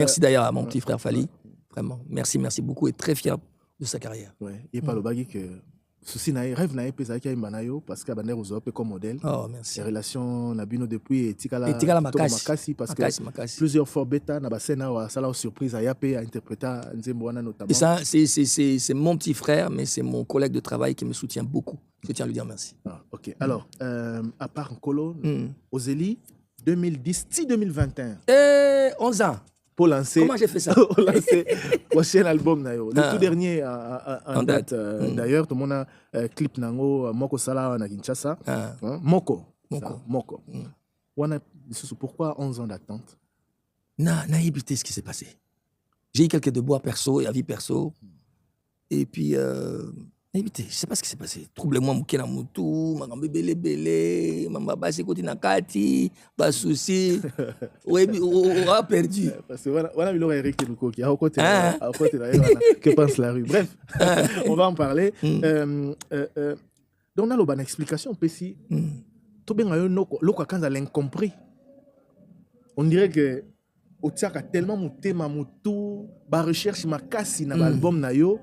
Merci d'ailleurs à mon petit frère Fali. Vraiment. Merci, merci beaucoup et très fier de sa carrière. Ouais. Il parle au bagui que ceci n'a rêve n'a pas ça qui a imbanayo parce que Bander aux comme modèle. Oh, merci. Les relations nabino depuis Et Tikala Makasi parce que Makasi. plusieurs fois bêta na basena wa sala surprise à yape à interpréter Nzembo wana notamment. Et ça, c'est mon petit frère, mais c'est mon collègue de travail qui me soutient beaucoup. Je tiens à lui dire merci. Ah, ok. Alors, à part Nkolo, Ozeli, 2010, 2021. 11 ans. Pour lancer. Comment j'ai fait ça? Pour lancer le prochain album. Le tout dernier en date. D'ailleurs, tout le monde a clip nango Moko Sala na Kinshasa. Moko. Moko. Pourquoi 11 ans d'attente? N'a évité ce qui s'est passé. J'ai eu quelques déboires perso et avis perso. Et puis, évité, je ne sais pas ce qui s'est passé. Trouble-moi, Moukena Moutou, Magambe Bele Bele, Mamba Sekoti Nakati, pas souci. Oui, on a perdu. Parce que voilà, il aurait Eric Telouko qui a côté que pense la rue. Bref, on va en parler. Donc, on a une bonne explication. Si tout bien, quand elle incompris, on dirait que au tiaka tellement mouté ma moutou, ba recherche ma casse na album na yo,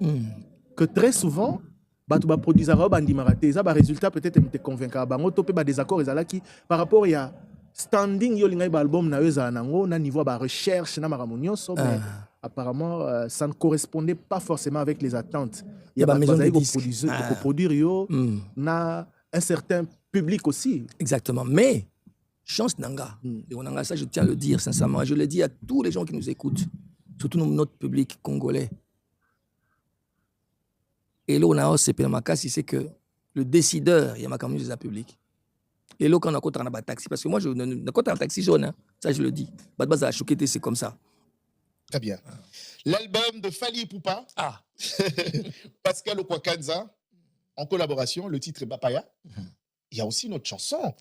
que très souvent bah tu vas produire ça bandi maraté ça bah résultat peut-être me te convaincre bah on topé bah désaccord ils qui par rapport il y a standing yo linga ba album na yo za nango na niveau bah recherche na maramonio so mais apparemment ça ne correspondait pas forcément avec les attentes il y a bah maison de disques produire yo na un certain public aussi exactement mais chance nanga et ça je tiens à le dire sincèrement je le dis à tous les gens qui nous écoutent surtout notre public congolais. Et là, on a aussi c'est que le décideur, il y a ma caméra de la public. Et là, quand on a un taxi, parce que moi, je n'ai pas un taxi jaune, hein, ça je le dis. Badbaz a choqué, c'est comme ça. Très bien. L'album de Fali Ipupa, Pascal Okwakanza, en collaboration, le titre est Bapaya. Il y a aussi notre chanson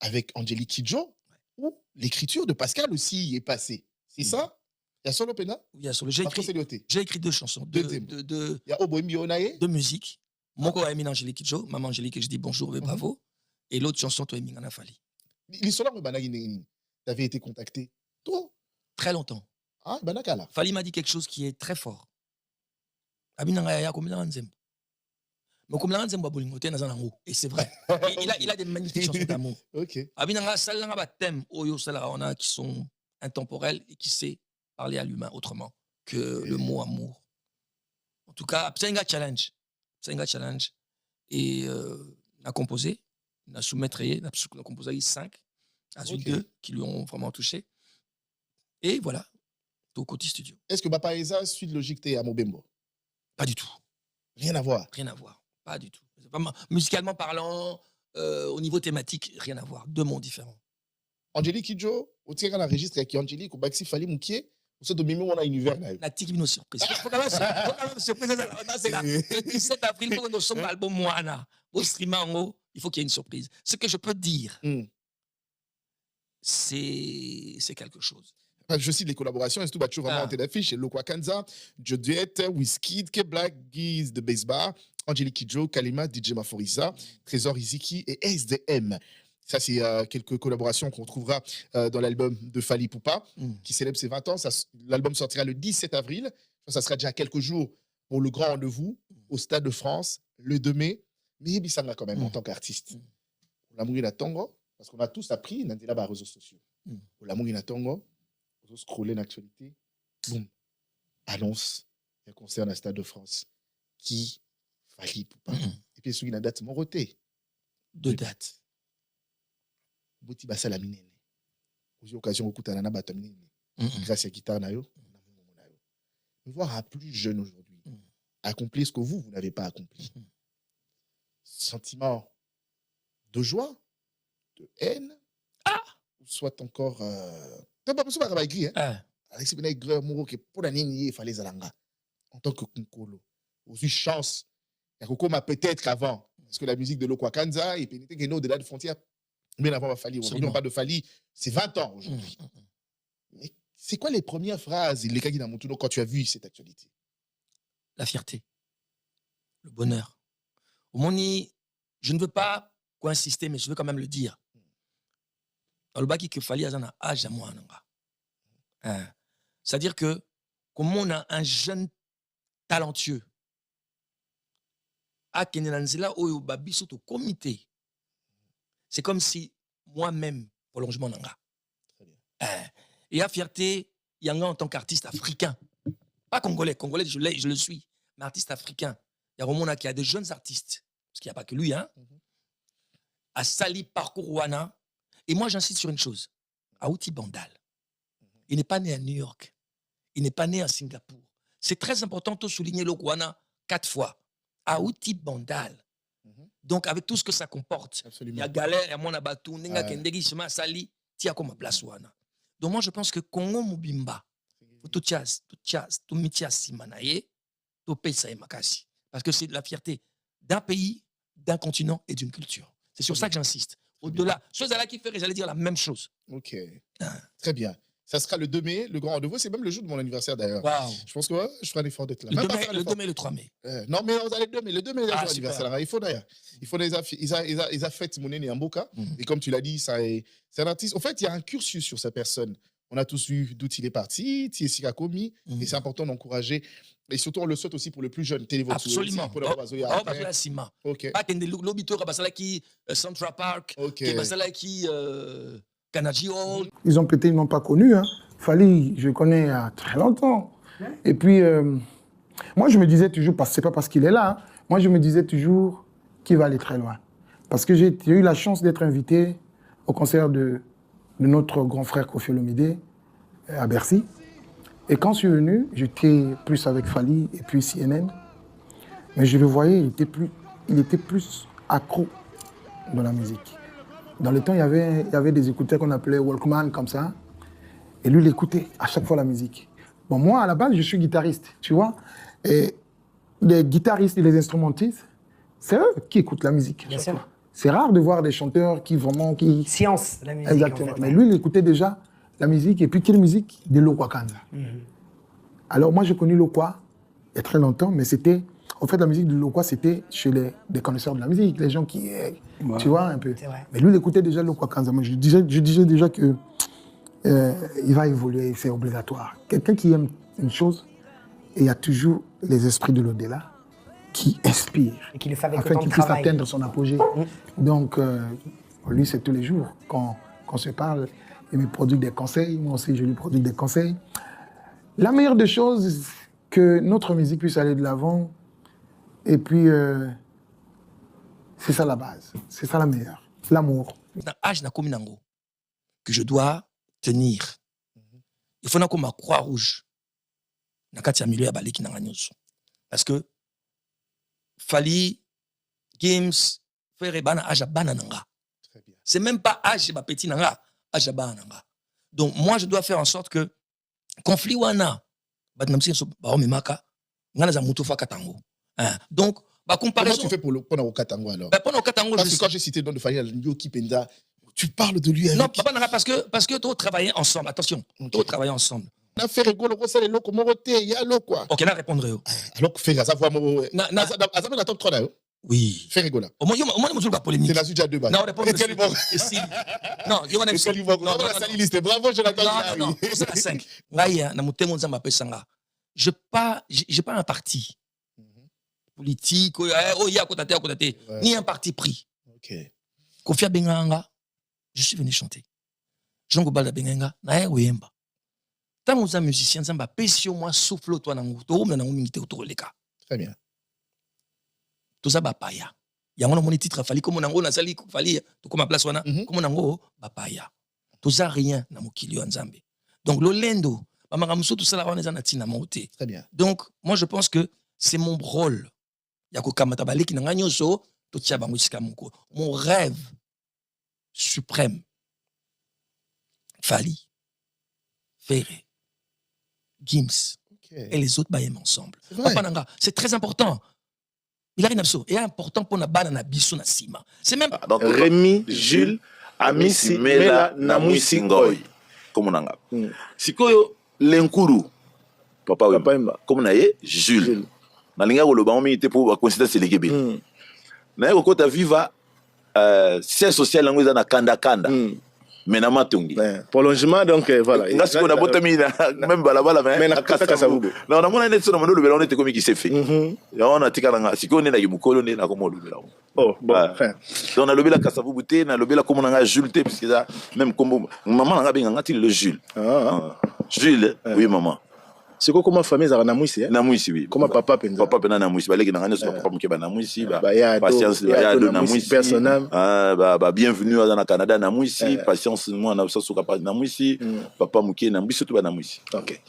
avec Angélique Kidjo, où l'écriture de Pascal aussi est passée. C'est ça? Il y a solo pena? Il y a solo. J'ai écrit 2 chansons. Il y a Oboimionae? 2 musiques. Mon corps a mis Angélique Kidjo, maman Angélique, je dis bonjour et bravo. Et l'autre chanson, toi, Mingana Fali. L'histoire de Banagine, tu avais été contacté tôt? Très longtemps. Ah, Banakala. Fali m'a dit quelque chose qui est très fort. Abinanga ya komila nzembo. Mais comme nzembo bolingote na zanango et c'est vrai. Il a des magnifiques chansons d'amour. OK. Abinanga salanga ba thème oyo sala on a qui sont intemporels et qui sait parler à l'humain autrement que le mot amour. En tout cas, c'est un challenge. C'est un challenge. Et on a composé, on a soumettre, on a composé 5, à 2 qui lui ont vraiment touché. Et voilà, au côté studio. Est-ce que Bapaeza suit de logique à Mobembo? Pas du tout. Rien à voir. Rien à voir. Pas du tout. Pas musicalement parlant, au niveau thématique, rien à voir. 2 mondes différents. Angélique Kidjo, au tir à la registre avec Angélique, au Baxi Fali Moukié, au de Mimi, on a univers. La tique nous surprise. Faut quand même surprise. Le 17 avril, pour nous sommes album Moana. Au streaming, il faut qu'il y ait une surprise. Ce que je peux dire, c'est quelque chose. Je cite les collaborations, et tout bah, tu vraiment en tête d'affiche, Lokwa Kanza, Joe Duet, Wizkid, K-Black, Giz de Baseball, Angélique Kidjo, Kalima, DJ Maforisa, Trésor Iziki et SDM. Ça, c'est quelques collaborations qu'on trouvera dans l'album de Fali Ipupa, qui célèbre ses 20 ans. L'album sortira le 17 avril. Ça sera déjà quelques jours pour le grand rendez-vous au Stade de France, le 2 mai. Mais il s'en a quand même en tant qu'artiste. L'amour et tango, parce qu'on a tous appris dans les réseaux sociaux. L'amour et tango, on scroller l'actualité. Boum. Annonce un concert dans le Stade de France. Qui Fali Ipupa. Et puis, il y a une date, mon roté. 2 dates. Boti basala minene. J'ai occasion de na bata minene. Grâce à guitare na yo, me voir à plus jeune aujourd'hui, accomplir ce que vous n'avez pas accompli. Sentiment de joie, de haine, ou soit encore t'as pas besoin de écrire hein. Alexis Benet Greur Moro que pour la nini il fallait zalanga en tant que kunkolo. Aussi chance. Il y a m'a peut-être avant parce que la musique de Lokwa Kanza et pénétrer que au-delà de frontières. Mais avant Fali, on parle de Fali, c'est 20 ans aujourd'hui. Mais c'est quoi les premières phrases, les cas quand tu as vu cette actualité? La fierté, le bonheur. Au Moni, je ne veux pas insister, mais je veux quand même le dire. Dans le baki que Fali a un âge à moi, C'est-à-dire que, comme on a un jeune talentueux, à Kenyanzela, au Babiso, au comité, c'est comme si moi-même, prolongement nanga. Et à fierté, Yanga en tant qu'artiste africain, pas congolais, je le suis, mais artiste africain. Il y a Romona qui a des jeunes artistes, parce qu'il n'y a pas que lui, hein, à Sali parcours Wana. Et moi, j'insiste sur une chose. Aouti Bandal, il n'est pas né à New York, il n'est pas né à Singapour. C'est très important de souligner le Wana 4 fois. Aouti Bandal. Donc, avec tout ce que ça comporte, il y a galère, il y a mon abatou, il y a Kendegi, Sali, il y a comme place Wana. Donc, moi, je pense que Congo Mubimba, tout mitias simanaye, tout pays ça makasi. Parce que c'est de la fierté d'un pays, d'un continent et d'une culture. C'est sur ça que j'insiste. Au-delà, chose à la qui ferait, j'allais dire la même chose. Ok. Très bien. Ça sera le 2 mai, le grand rendez-vous. C'est même le jour de mon anniversaire d'ailleurs. Wow. Je pense que je ferai un effort d'être là. Le 2 mai et le 3 mai. Non, mais on a le 2 mai. Le 2 mai, c'est l'anniversaire. Il faut d'ailleurs. Il faut ils a fait mon aîné Mboka. Et comme tu l'as dit, c'est un artiste. En fait, il y a un cursus sur sa personne. On a tous vu d'où il est parti, Tiesi Kakomi. Et c'est important d'encourager. Et surtout, on le souhaite aussi pour le plus jeune. Absolument. Pour le Sima. Ok. Pas qu'il y ait des lobito qui Central Park, qui Kanaji Hall. Ils ont pété, ils n'ont pas connu. Hein. Fali, je connais il y a très longtemps. Et puis, moi, je me disais toujours, c'est pas parce qu'il est là, hein, moi, je me disais toujours qu'il va aller très loin. Parce que j'ai eu la chance d'être invité au concert de notre grand frère Koffi Olomide à Bercy. Et quand je suis venu, j'étais plus avec Fali et puis CNN. Mais je le voyais, il était plus accro dans la musique. Dans le temps, il y avait des écouteurs qu'on appelait Walkman, comme ça. Et lui, il écoutait à chaque fois la musique. Bon, moi, à la base, je suis guitariste, tu vois. Et les guitaristes et les instrumentistes, c'est eux qui écoutent la musique. Bien sûr. C'est rare de voir des chanteurs qui vraiment... Science, la musique. Exactement. En fait, mais lui, il écoutait déjà la musique. Et puis, quelle musique? De Lokwa Kanza. Alors, moi, j'ai connu Lokwa il y a très longtemps, mais c'était... En fait, la musique de Lokwa, c'était chez des connaisseurs de la musique, les gens qui... Tu vois, un peu. Mais lui, il écoutait déjà Lokwa Kanza. Moi, je disais déjà que il va évoluer, c'est obligatoire. Quelqu'un qui aime une chose, et il y a toujours les esprits de l'au-delà qui inspirent, et qui le fait avec afin autant qu'il de puisse travail. atteindre son apogée. Donc, lui, c'est tous les jours qu'on se parle. Il me produit des conseils, moi aussi, je lui produis des conseils. La meilleure des choses, que notre musique puisse aller de l'avant, et puis, c'est ça la base, c'est ça la meilleure, l'amour. Dans l'âge que je dois tenir, il faut que ma croix rouge parce que Fali, Games, faire bana âge banananga. C'est même pas âge petit nanga, âge bananga. Donc moi je dois faire en sorte que conflit wana donc comparaison. Comment tu fais pour le Katango alors? Pendant Katango, parce que quand j'ai cité le nom de Fali Yoki Penda, tu parles de lui avec... Non, parce que tu travailles ensemble. Attention, tu travailles ensemble. On fait rigoler, on fait loko morote, il y a l'eau quoi. Ok, là répondre. Alors que fait ça voix mo. Azam la top 3 là. Oui. Fait rigoler. Au moins on pas polémique. C'est la suite à deux balles. Non, répondre. Non, il y a une liste. Bravo Jonathan. Non, c'est la 5. Ngaya na mutengo nzamba pesanga. J'ai pas un parti politique, ni un parti pris. OK. Kofia Benganga, je suis venu chanter. Jean Gobalda Benganga, na oyemba. Tant que musicien, nzamba pesi au moins souffle toi na nguto, na ngumingite autour les cas. Très bien. Tout ça bapaya. Ya ngona moni titre Fali comme nango na sali Fali to comme place wana comme nango bapaya. Tout ça rien na mokili wa nzambe. Donc lolendo bamanga muso tout ça la wana za na tina moté. Très bien. Donc moi je pense que c'est mon rôle. Ya ko kamata baleki na nganyoso to tia bango sika moko. Mon rêve suprême. Fali, Ferré, Gims et les autres baillent ensemble. C'est très important. Il a rien à et important pour na bana na biso na sima. C'est même Rémi, Jules, Amisi, Mela, Namwisi Ngoy. Comme on a. Sikoyo Lenkuru. Papa Wimba. Comme on a Jules. Na linga ko ba mi était pour considérer c'est l'équipe. Na ko ta viva siège social lango na kanda kanda. mais na matongi prolongement donc voilà ngasi ko na botami même balabala mais na Kasavubu non na mona net so na mona lobela on était comme qui s'est fait ya on a tikala nga siko ne na kimukolo ne na komo lobela oh bon enfin donc na lobela Kasavubu te na lobela comme na nga Jules te parce que ça même comme maman nga benga ngati le Jules Jules oui maman c'est quoi comment famille za na mwisi na mwisi oui comment papa pena na mwisi baleki na ngane so papa mukeba na mwisi patience ya na mwisi personnel bienvenue dans le Canada na mwisi patience moi na so suka na mwisi papa muke na mwisi to ba na mwisi OK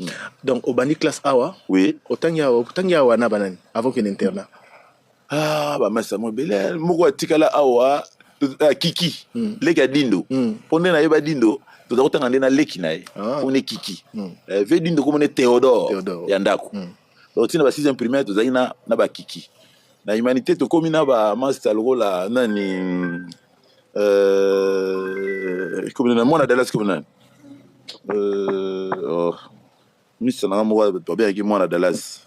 donc au bani classe awa oui otangia awa na banani avant que l'internat ba masa mo bele moko atikala awa kiki lega dindo ponde na yeba dindo tout à l'heure na leki na on est kiki ve dindo comme on Théodore yandako donc tina ba 6e primaire to zaina na ba kiki na humanité to komi na ba master la nani comme na mona Dallas comme na mister na mo to bien ki mona Dallas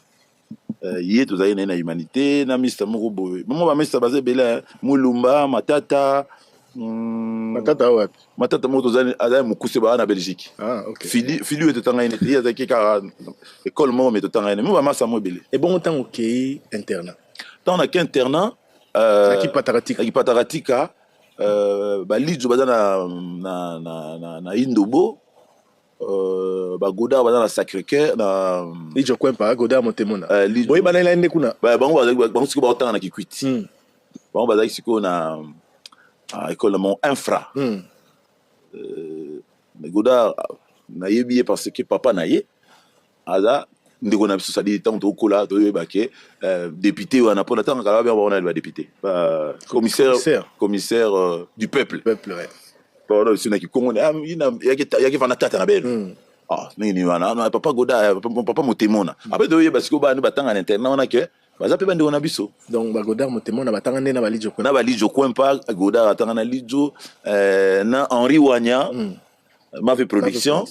yé to zaina na humanité na mister moko boy mo ba mister basé bela mulumba matata matata wapi matata moto zani azali mukuse ba na Belgique OK fili était tanga ine ya zaki ka école mo mais tanga ine mo ba masa mo bele et bon temps OK internat tant na internat qui pataratika ba lijo baza na Indobo ba Goda baza na Sacré-Cœur na lijo kwempa Goda motemona boy bana ila ende kuna ba bango siko ba tanga na Kikwiti bango baza siko na école mon infra Goda na yebi parce que papa na ye aza ndeko na biso sadi tant to kola to yeba ke député wana pona tant kala ba on a député commissaire du peuple ouais bon c'est na ki kongo ina yaki fana tata na belle nini wana papa Goda papa motemona après to yeba siko ba ni batanga na internet wana ke baza pe bande na biso donc ba Goda motemona batanga nde na balijo ko na balijo kwempa Goda atanga na lijo na Henri Wanya ma fait production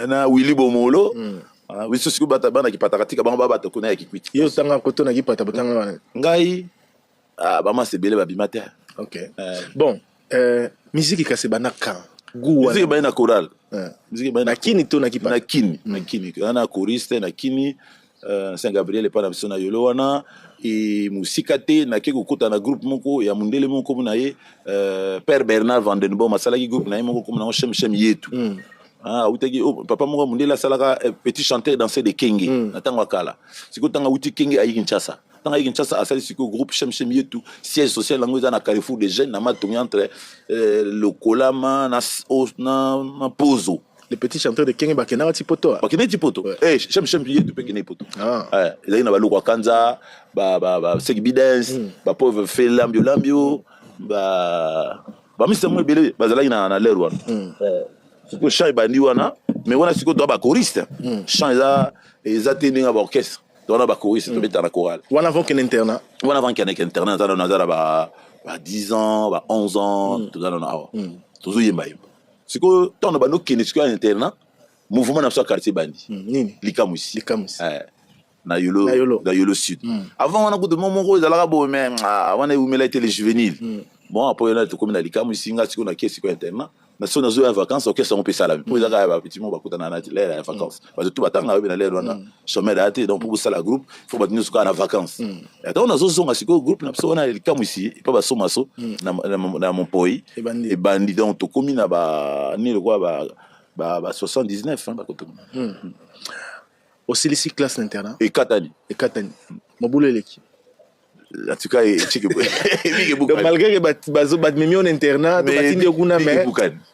na Willy Bomolo biso siko bata bana ki patakatika bango ba bata kona ya Kikwiti yo tanga koto na ki pata botanga wana ngai ba ma se bele ba bimata OK bon musique kase banaka musique ba na choral musique ba na kini to na ki pata na kini na choriste na kini Saint Gabriel pa na biso na yolo wana et musika te na ke kokota na groupe moko ya mundele moko na ye Père Bernard Vandenboom masala ki groupe na ye moko comme na shem yetu utaki papa moko mundele salaka petit chanteur danseur de kenge na tango kala siko tanga uti kenge ayi Kinshasa tanga ayi Kinshasa asali siko groupe shem yetu siège social lango za na Carrefour des Jeunes na matongi entre le Kolama na Pozo les petits chanteurs de Kenya bakena tipoto shem yetu pe kene poto ezali na baloko kanza ba Segbi Dance ba pauvre fait lambio ba mister mo bele bazalaki na l'air wana siko chant bandi wana mais wana siko do ba choriste chant eza teninga ba orchestre do na ba choriste to beta na chorale wana avant qu'un internat za ba 10 ans ba 11 ans to za na awa to zo yemba siko tona bano kene siko internat mouvement na so quartier bandi nini likamusi na yolo sud avant on a goûté mon rose ala bo mais on a umela été les juvéniles bon après on a tout comme na likamusi nga siko na kesi ko internat na so na zo en vacances OK ça on peut ça là pour ça ka petit mo ba kutana na l'air en vacances parce que tout batanga na l'air wana sommet daté donc pour ça la groupe faut ba tenir siko na vacances et donc on a zo zonga siko groupe na so na likamusi pas ba so maso na mon poi et bandi donc to komi na ba ni le quoi ba 79 ba koto aussi les classes d'internat et Katani mobulo eleki en tout cas malgré que bazo badmemi en internat to batindi kuna mais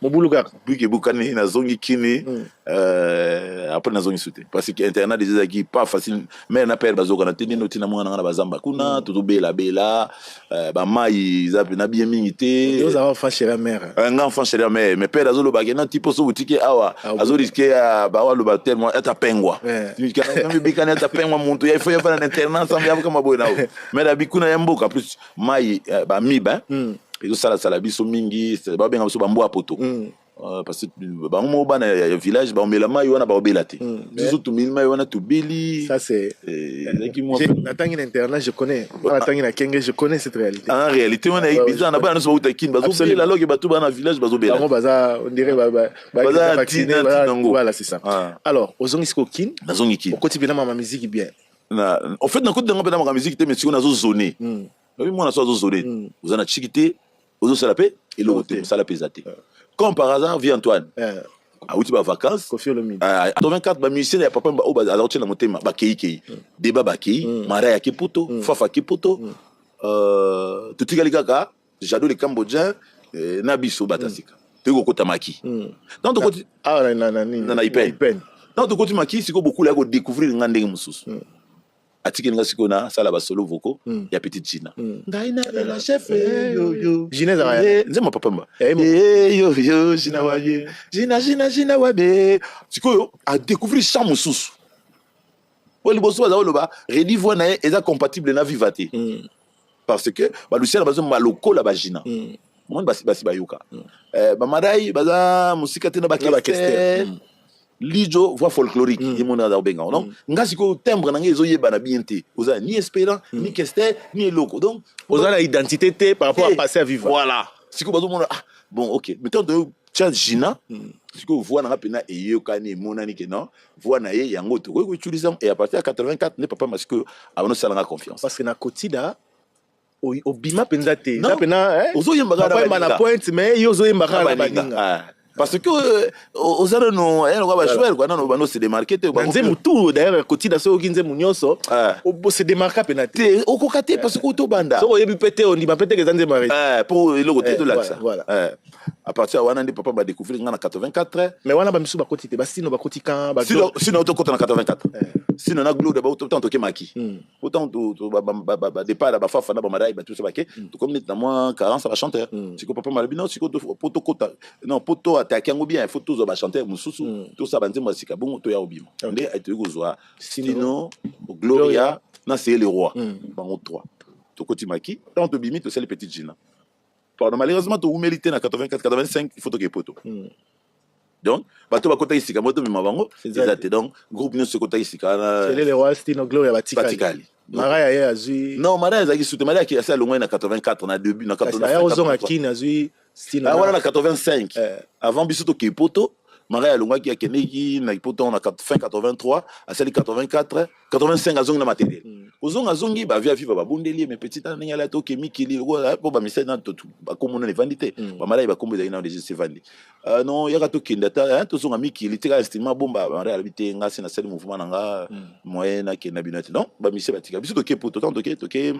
mobulo kaka buke bukani na zongi kini après na zongi sauté parce que internat des aki pas facile mais na père bazo kana tindi noti na mwana na bazamba kuna to bela ba mai za na bien mingité yo za enfant chérie mère un enfant chérie mère mais père azo lo bagena tipo so boutique awa azo risquer ba wa lo ba tellement eta pengwa tu kana bikana eta pengwa muntu ya faut ya na internat ça me kama boy na mais kuna ya mboka plus mai ba miba ezo sala biso mingi ba benga biso bambo apoto parce que bango bana ya village ba mela mai wana ba obelate biso to milma wana to beli ça c'est qui moi natangi na internat je connais natangi na kenge je connais cette réalité en réalité on est bizarre na bana so uta kin bazo bela loge batu bana village bazo bela bango baza on dirait baza vacciné voilà c'est ça alors ozongi siko kin nazongi kin okoti bina ma musique bien en fait na koti na ma musique te mais siko nazo zoner oui moi na so zo zoner ozana chikité ozo salapé et le côté salapé zaté. Comme par hasard, vit Antoine. A outi ba vacances. À 84 ba musicien ya papa ba oba alors tena motema ba kei. Débat ba kei, Maraya ki poto, Fafa ki poto. Tuti kaka, Jado le Cambodgien, na biso batasika. Teko kota maki. Dans to côté na ipen. Dans to côté maki, siko beaucoup la ko découvrir ngandenge mususu. Atiki nga siko na sala ba solo voko ya petite Gina. Ngaina la chef yo. Gina za. Nzema papa mba. Yo Gina waye. Gina wabe. Siko yo a découvrir chant mususu. Wali boso za oloba redi voix na eza compatible na vivate. Parce que ba Lucien bazo maloko la ba Gina. Mon basi ba yuka. Ba madai baza musika tena ba keste. Lijo voix folklorique et mon ada benga non ngasi ko timbre na ngezo yeba na bienté oza ni espérant ni kester ni loko donc oza la identité té par rapport à passer à vivre voilà siko bazo mona bon OK mettons de tcha Gina siko voix na pena e yokani monani ke non voix na ye yango to ko utiliser et à partir de 84 ne papa parce que avant ça la confiance parce que na kotida au bima penza té na pena ozo yemba na pointe mais yozo yemba na baninga. Parce que aux arènes non elle va jouer quoi non on se démarquer nzemu tout d'ailleurs kotida so kinze munyoso on se démarquer penate au kokate parce que to banda so yebi pété on dit ma pété que zanze mari pour le côté de l'axe voilà à partir wana ndi papa ba découvrir ngana 84 mais wana ba misu ba kotite ba sino ba kotika ba sino to kota na 84 sino na gloire ba autant to maki autant to ba départ ba fafa na ba madai ba tout ça ba ke to comme na moi 40 ça va chanteur siko papa malabino siko poto kota non poto attaquer ngo bien il faut tous ba chanteur mususu tout ça banze moi sika bongo to ya obima ndé ayi kozwa sino gloria na c'est le roi bango 3 to koti maki tant to bimi to c'est les petites Gina. Malheureusement, tu as mérité dans 84-85, il faut que tu poto. Donc, tu vas côté ici, comme tu m'as donc, groupe nous se côté ici. C'est le roi Stino Gloria Batikali. Maraya Azui. Non, Maraya Azui, c'est Maraya qui est assez loin dans 84, on a début dans 85. D'ailleurs, on a qui Azui Stino. Ah voilà, dans 85. Avant Bissoto qui est poto. Maria Lunga qui a keneki na ipoto na fin 83 à celle 84 85 azong na matériel ozong azongi ba via viva ba bondeli mais petit na ngala to kemi kili ko ba misé na to ba komona ne vandité ba Maria ba kombo na déjà se vandi non ya to kindata to zonga mikili tika instrument bomba Maria habité nga c'est na celle mouvement nga moyen na ke na binati non ba misé batika biso to ke poto to ke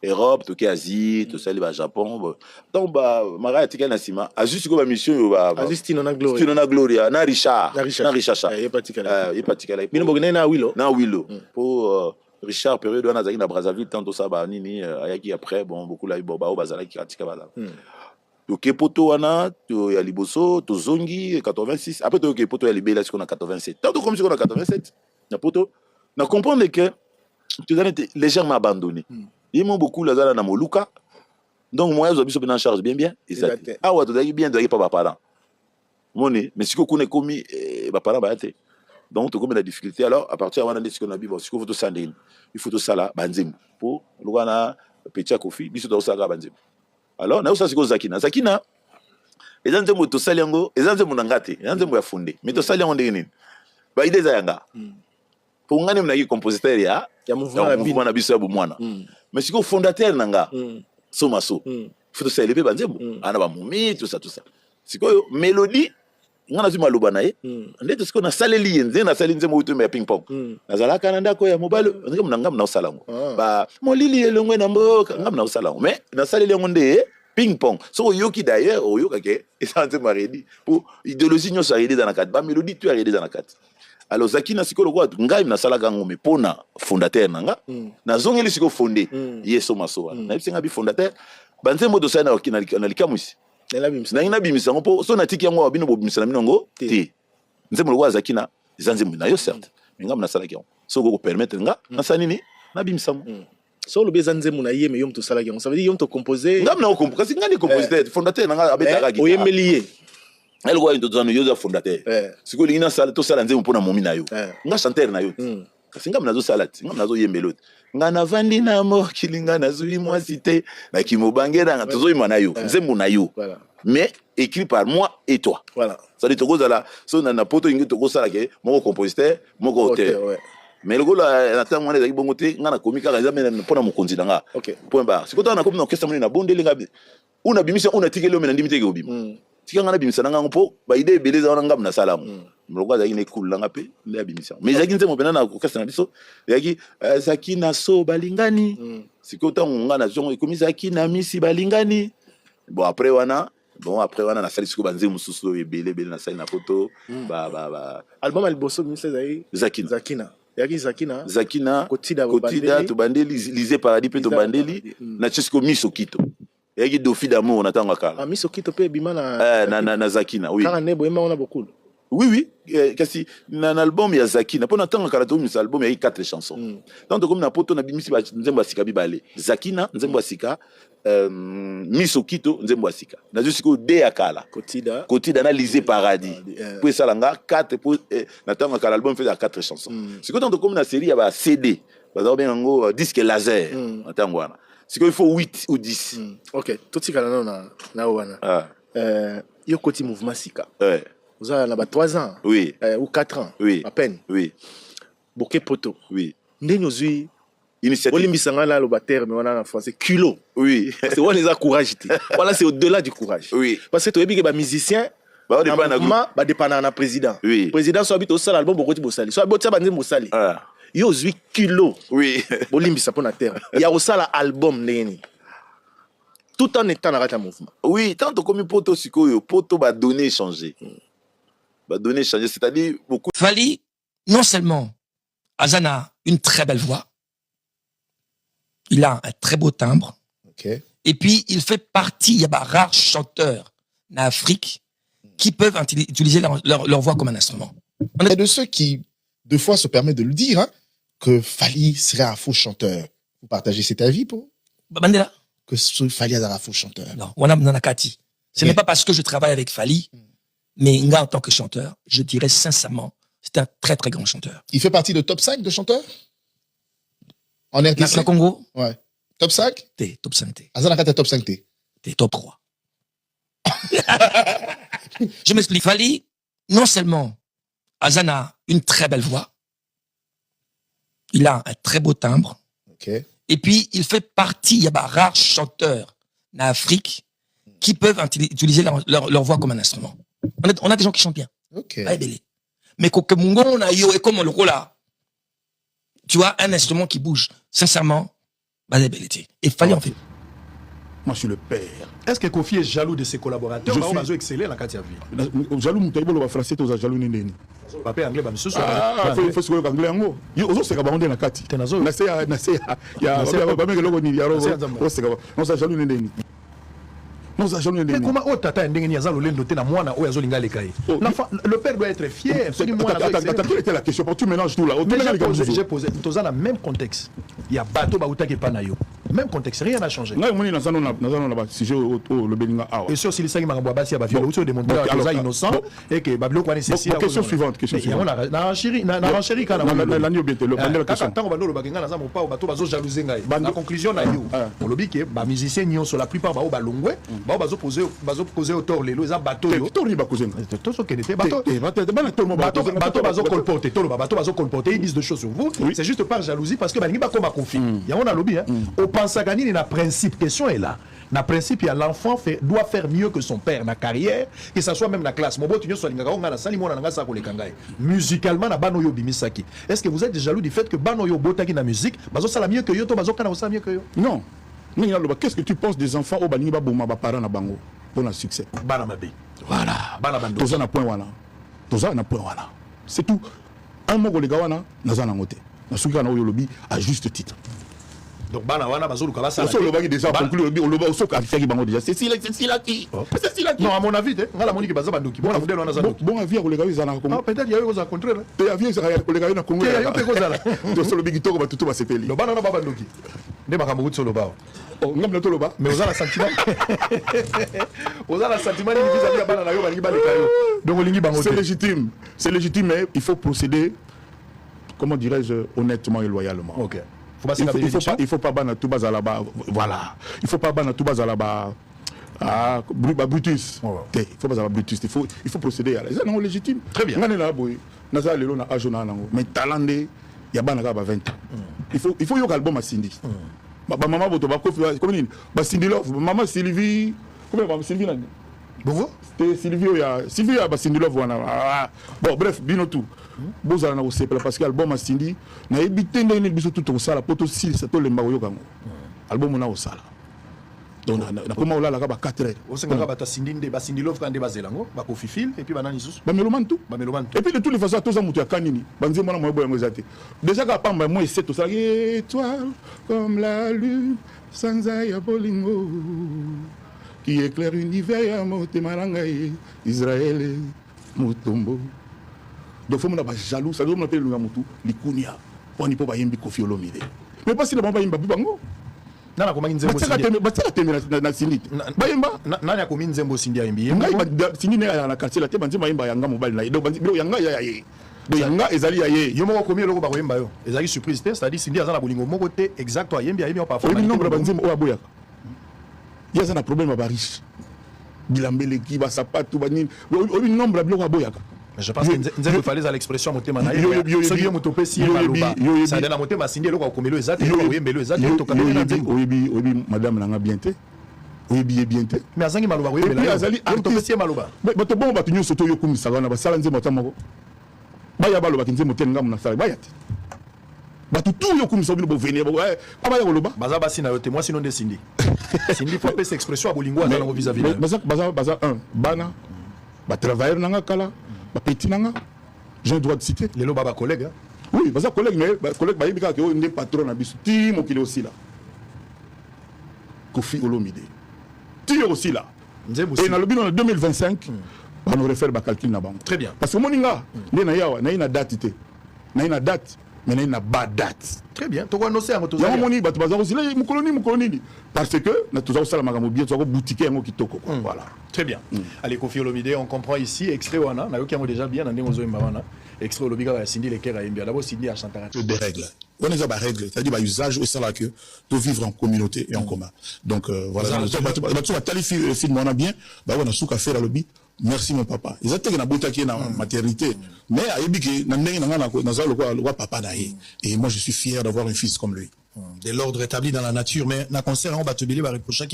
Europe, tout Asie, tout ça, le Japon. Donc, Maria tika na sima. Azus ko ba mission ba. Azus Stino na Gloria. Stino na Gloria, na Richard. Na Richard. Il patikala. Il patikala. Mino bogné na Willow. Na Willow. Pour Richard période wana zaki na Brazzaville tant tout ça ba nini ayaki après bon beaucoup la boba au bazala ki katika bala. Donc poto wana to ya liboso to zongi 86 après to poto ya libela siko na 87. Tant comme siko na 87. Na poto na comprendre que tu as été légèrement abandonné. Ils m'ont beaucoup la zala na moluka. Donc moi je suis en charge bien exact. Ah ouais tu as bien tu as pas parents. Moni mais si ko kone komi ba parents ba té. Donc tu comme la difficulté alors à partir wana de ce qu'on a bibo si ko photo sandine. Il faut tout ça là banzim pour lugana petit kofi biso do sala banzim. Alors na usa siko zakina ezanze mo to saliango ezanze mo ngati ezanze mo ya funde mais to saliango ndeni ba idée za yanga. Pour ngani mna ki compositeur ya mouvement na biso ya bomwana. Mais si ko fondateur nanga somaso faut se élever banzembo ana ba mumi tout ça si ko mélodie ngana zuma lobana ye ndeto siko na saleli yenze na saleli nzembo uto ya ping pong nazala kana ndako ya mobalo ngam na usalango ba molili elongwe na mboka ngam na usalango mais na saleli ngonde ping pong so yoki d'ailleurs oyoka ke esanze maredi pour idéologie nyo saredi dans la carte ba mélodie tu arrêté dans la carte. Alors Zakina sikolo kwa ngai na salaka ngome pona fondateur nanga na zongeli siko fondé yeso maso na bisinga bi fondateur banzembo do sana na likamusi na ina bimisa ngopo so na tiki yango bino bobimisa na minongo te nzembo kwa Zakina zanzembo na yo certes ngam na salaka yango so ko permettre nga na sanini na bimisa so le bezanzembo na yeme yom to salaka yango ça veut dire yom to composer ngam na composer ngani compositeur fondateur nanga abetaka oyemelié elle voit une autre yo fondateur ce que l'ina sala to sala nzembo pona momi na yo nga chanteur na yo kasi nga mnazo salati nga mnazo yembelot nga na vandi na mo kilinga na zuli moi cité na kimobangera nga tozo yima na yo nzembo na yo mais écrit par moi et toi voilà ça dit toko zala so na poto ingi toko sala ke moko compositeur moko auteur mais le gars na tango na bongo te nga na komika ka nzambe na pona mokonzi nga point barre sikoto na komi na orchestre moni na bondeli nga una bimisa una tikelo mena ndimite ke obima tika nga na bimisa nga mpo ba idée beleza wana ngam na salamu mloko za ine cool nga pe le bimisa mais zaki nzemo pena na orchestre na biso yaki zaki na so balingani sikoto nga na zongo komisa zaki na misi balingani bon après wana na sali siko banze mususu ebele na sali na photo album aliboso bimisa zai Zakina yaki Zakina Kotida to bandeli lisé paradis pe to bandeli na Chesco Miso Kito yaki Dofi d'amour na tanga kala Miso Kito pe bima na Zakina oui kana nebo ema ona beaucoup oui kasi na album ya Zakina po na tanga kala to mis album ya 4 chansons donc comme na poto na bimisi ba nzembo asika bibale Zakina nzembo asika Miso Kito nzembo asika na jusqu'au de akala Kotida na lisé paradis pour ça langa 4 pour na tanga kala album fait à 4 chansons c'est que comme na série ya ba CD ba za bien ngo disque laser na tanga wana c'est qu'il faut 8 ou 10 OK tout ce kala na wana yo koti mouvement sika vous avez là-bas 3 ans oui ou 4 ans oui à peine oui Boké poto oui ndeni ozui initiative olimbisanga là le terme mais on a en français culot oui c'est on les a courage voilà c'est au-delà du courage oui parce que tu es bien que musicien ba dépendant na président président soit habite au sala album bokoti bosali soit botsa banze bosali yo ozui kilo oui bolimbisa pona terre ya osala album ndeni tout en étant dans le mouvement oui tant comme poto sikoyo poto ba donner changer c'est-à-dire beaucoup Fally non seulement Azana une très belle voix, il a un très beau timbre. Et puis, il fait partie, il y a des rares chanteurs en Afrique qui peuvent utiliser leur voix comme un instrument. On est de ceux qui, deux fois, se permettent de le dire, hein, que Fally serait un faux chanteur. Vous partagez cet avis, pour Bandela? Que Fally est un faux chanteur. Non, on a Nanakati. Ce n'est pas parce que je travaille avec Fally, mais en tant que chanteur, je dirais sincèrement, c'est un très très grand chanteur. Il fait partie de top 5 de chanteurs en RDC? Dans Congo? Ouais. Top 5? T'es top 5. Azanaka, t'es top 5. T'es top 3. Je m'explique. Fally, non seulement Azana une très belle voix, il a un très beau timbre. Et puis, il fait partie, il y a des rares chanteurs en Afrique qui peuvent utiliser leur voix comme un instrument. On a des gens qui chantent bien. Mais que Mungo, on a yo et comme le là, tu vois, un instrument qui bouge, sincèrement, et Fally en fait. Moi, je suis le père. Est-ce que Kofi est jaloux de ses collaborateurs? Je suis excellent dans la Katia vie. Jaloux, tu es français, tu es jaloux. Papa anglais, bah, monsieur, ah, il faut se faire anglais. Il faut se faire anglais dans la Katia. Tu es jaloux. Mais comment oh tata ndenge ni azalo lendo te na mwana o yazo linga lekai. Le père doit être fier. Quelle était la question? Tu mélanges tout là. J'ai posé dans le même contexte. Il y a bateau bauta qui pas na yo. Même contexte, rien n'a changé. Et sur si les 5 marabouts basi a violé autour des monteurs qui sont innocents et que Babilo connaît ceci. Question suivante. Na chéri kana l'agneau bientôt le bandel question. Tant on va le bakinga na za mo pa o bateau bazo jalouser ngai. La conclusion na yo. On lobi ke ba musicien nyon sur la plupart ba o ba longwe. Ba bazo poser auteur lelo za bateau yo. Tori ba cousin. Tout ce qui était bateau. Bateau bazo colporter, tolo bateau bazo colporter, ils disent des choses sur vous. C'est juste par jalousie parce que ba ngi ba comme conflit. Ya on a lobby hein. Au pensagani na principe question est là. Na principe ya l'enfant doit faire mieux que son père na carrière, que ça soit même na classe. Mobo tunyo so lingaka nga na sali mona nga sa ko lekangai. Musicalement na bano yo bimisaki. Est-ce que vous êtes jaloux du fait que bano yo botaki na musique, bazo sala mieux que yo to bazo kana osa mieux que yo? Non. Qu'est-ce que tu penses des enfants au Baninga Bouma, parents na bango pour le succès? Banamabe. Voilà. Banabando. Toza na point wana. Toza na point wana. C'est tout. Un mot les gawana naza na ngote. Na suka na yolobi à juste titre. Donc bana wana bazolu ka basala. On le bagi déjà conclu le loba so ka faki bango déjà. C'est si là qui. Non à mon avis ngala moni ki baza bandoki. Bona modèle wana za ndoki. Bon avis ko les gawi za na ko. Ah peut-être ya yo za contraire. Te avis za ko les gawi na Congo. Ya yo pe ko za la. To so le bigi to ko batutu ba sepeli. No bana na baba ndoki. nde makambo kuti soloba oh ngam to loba mais oza sentiment oza sentiment ni vis-à-vis ya bana na yo balingi baleka yo donc olingi bango c'est légitime mais il faut procéder comment dirais-je honnêtement et loyalement. OK. Il faut pas bana tout bazala ba voilà. Il faut pas bana tout bazala ba Brutus. Il faut pas Brutus. Il faut procéder à ça non légitime. Très bien. Ngane na boy. Naza lelo na ajona nango. Mais talande ya bana ka ba 20 ans. Il faut yo album à Cindy. Maman boto ba kofi comme ni ba Cindy Love, maman Sylvie. Comment ba Sylvie na Bongo? C'était Sylvie ya ba Cindy Love wana. Bon bref, bino tout. Bozala na osepela parce que album a Cindy na ebité ndenge biso tout osala poto si ça to lemba yo kango. Album na osala. Donc na koma olala ka ba 4 heures. Osenga ba ta Cindy nde ba Cindy Love kande bazelango ba Kofi Fil et puis banani susu. Ba meloman tout. Et puis de toutes les façons tous amutu ya kanini. Banze mona moyo boyango zate. Déjà ka pamba moi c'est tout ça étoile comme la lune sans ya bolingo qui éclaire l'univers ya motema nangai Israël mutombo. Donc faut mon ba jaloux ça doit m'appeler le ngamutu likunia poni po ba yembi Kofi Olomide. Mais pas si le bamba yemba bibango. Nana ko mangi nzembo Cindy. Bataka temela na Cindy. Bayemba nani ko mingi nzembo Cindy yembi. Ngai ba Cindy na na quartier la te banzi mayemba yanga mobile na do banzi yanga ya ye. Do yanga ezali ya ye. Yo moko komi eloko ba ko yemba yo. Ezali surprise te, c'est-à-dire Cindy azana bolingo moko te exact to yembi yembi pa fa. Oui nombre banzi o aboya. Il y a un problème ba riche. Bilambele ki ba sapatu ba nini. Oui nombre biloko aboya. Je pense que Nzembo fallait à l'expression motema na yo. Soki yo moto pesi maloba. Ça de la motema Cindy eloko ko melo exact yo ko yembelo exact to kamela na Nzembo. Oui madame nanga bien te. Oui bien te. Mais azangi maloba ko yembela. Azali moto pesi maloba. Mais to bon ba tunyo soto yo kumisa na ba sala Nzembo tamako. Ba ya baloba Nzembo te ngam na sala ba yate. Ba tout yo kumisa bino bo venir ba ba ya koloba. Baza basi na yo te moi sinon de Cindy. Cindy faut pesa expression à bolingo azana ko vis-à-vis. Baza un bana ba travailleur nanga kala. Petit nanga, j'ai le droit de citer. Les baba collègues. Hein? Oui, parce que collègue, mais collègue, il y a des patrons à Bissou. Timo qui est aussi là. Kofi Olomide. Timo aussi là. Et dans le bilan en 2025, on aurait fait le calcul là-bas. Très bien. Parce que mon inga, il y a une date. Il y a une date, mais il y a une bas date. Très bien. Tu vois, nous sommes tous. Il y a un moni, parce que nous avons ça la magamobier, nous avons boutique un qui toko. Voilà. Très bien. Allez, Kofi Olomide, on comprend ici extrait wana, na yoki amo déjà bien dans les wana. Extrait Olomide va Cindy les kera imbia. D'abord Cindy a chanté des règles. On a des règles, c'est-à-dire bah usage c'est là que de vivre en communauté et en commun. Donc voilà. Tu vas t'aller film on a bien, bah on a sous café à lobby. Merci mon papa. Ils ont été na bota qui na maternité. Mais à ebiki na ndenge na za le papa naé. Et moi je suis fier d'avoir un fils comme lui. De l'ordre établi dans la nature, mais na concert on va te bélir avec prochain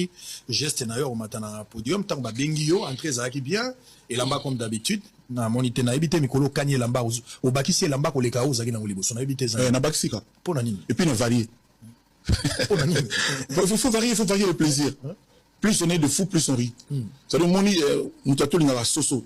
geste na yo au matin na podium tant ba bengi yo entrée za qui bien et lamba comme d'habitude na monité na ebité mikolo kanye lamba au bakisi lamba ko leka ozaki na liboso na ebité za na bakisika pour nani et puis na varier pour nani il faut varier le plaisir. Plus on est de fou, plus on rit. Ça veut dire moni mutato linga soso.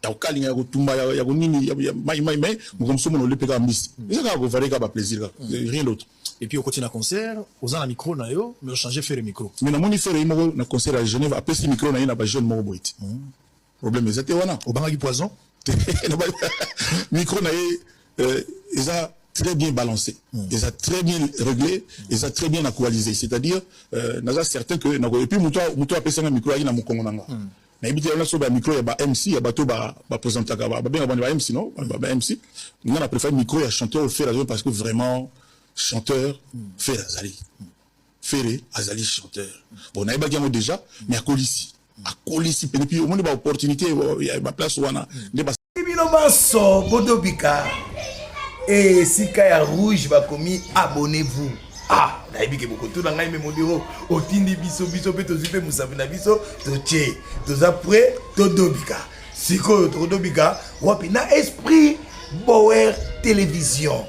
Ya okali ya kotumba ya konini ya mai mais comme ça on le pega miss. Et ça va varier ka plaisir rien d'autre. Et puis au côté na concert, aux en micro na yo, mais changer faire le micro. Mais na moni faire micro na concert à Genève, après ce micro na ba jeune moko boit. Problème c'est wana. Au bangaki poison. Micro na ils a très bien balancé, ils a très bien réglé, ils a très bien actualisé. C'est-à-dire, naza certain que et puis muto apesa na micro na mukongo nanga. Na ibiti na so ba micro ya ba MC ya bato ba présenter ba bien ba MC non, ba MC. On a préféré micro ya chanteur faire parce que vraiment chanteur fait Azali. Ferré Azali chanteur. Bon na ibaki déjà mais à Colissi et puis au moins ba opportunité il y a ba place wana. Bino maso bodobika. Et si Kaya Rouge va commis, abonnez-vous. Ah, naïbi ke beaucoup tout dans ngai memodiro. Otindi biso pe to zipe musabina biso to che. To après to dobika. Siko to dobika, wapi na esprit Bower télévision.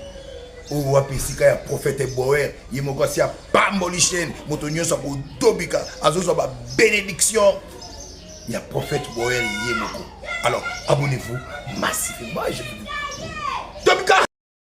O wapi sika ya prophète Bower, yemoko si a pamboli chaîne, motonyo sa ko dobika, azo so ba bénédiction. Il y a prophète Bower yemoko. Alors, abonnez-vous massivement, je vous dis. Dobika